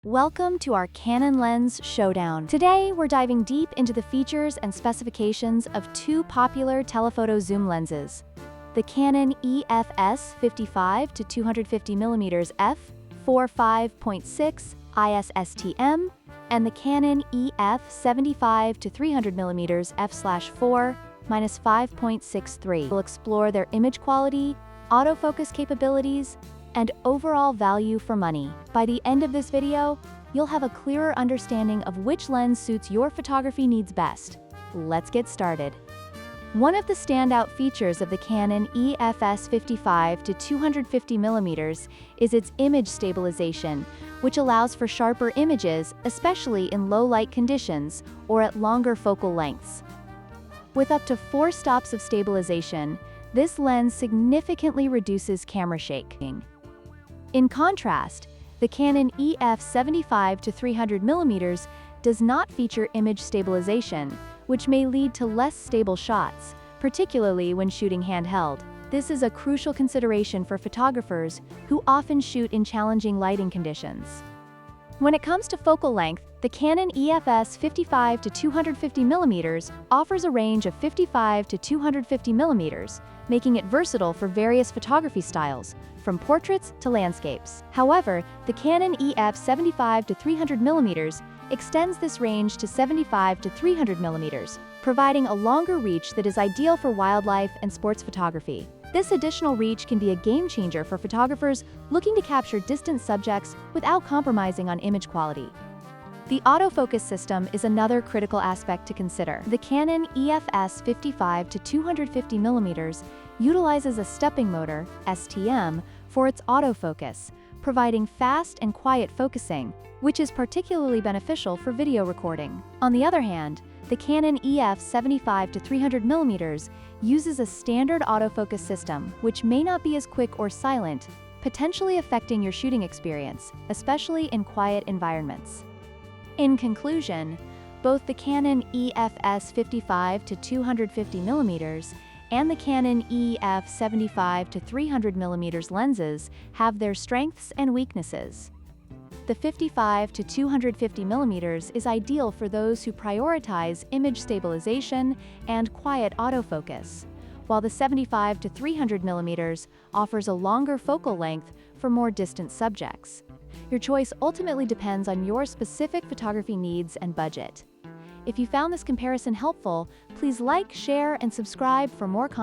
Welcome to our Canon lens showdown. Today, we're diving deep into the features and specifications of two popular telephoto zoom lenses, the Canon EFS 55-250mm f/5.6 ISSTM and the Canon EF 75-300mm f/4-5.63. We'll explore their image quality, autofocus capabilities, and overall value for money. By the end of this video, you'll have a clearer understanding of which lens suits your photography needs best. Let's get started. One of the standout features of the Canon EFS 55-250mm is its image stabilization, which allows for sharper images, especially in low light conditions or at longer focal lengths. With up to 4 stops of stabilization, this lens significantly reduces camera shaking. In contrast, the Canon EF 75-300mm does not feature image stabilization, which may lead to less stable shots, particularly when shooting handheld. This is a crucial consideration for photographers who often shoot in challenging lighting conditions. When it comes to focal length, the Canon EFS 55-250mm offers a range of 55-250mm, making it versatile for various photography styles, from portraits to landscapes. However, the Canon EF 75-300mm extends this range to 75-300mm, providing a longer reach that is ideal for wildlife and sports photography. This additional reach can be a game-changer for photographers looking to capture distant subjects without compromising on image quality. The autofocus system is another critical aspect to consider. The Canon EFS 55-250mm utilizes a stepping motor, STM, for its autofocus, providing fast and quiet focusing, which is particularly beneficial for video recording. On the other hand, the Canon EF 75-300mm uses a standard autofocus system, which may not be as quick or silent, potentially affecting your shooting experience, especially in quiet environments. In conclusion, both the Canon EFS 55-250mm and the Canon EF 75-300mm lenses have their strengths and weaknesses. The 55-250mm is ideal for those who prioritize image stabilization and quiet autofocus, while the 75-300mm offers a longer focal length for more distant subjects. Your choice ultimately depends on your specific photography needs and budget. If you found this comparison helpful, please like, share, and subscribe for more content.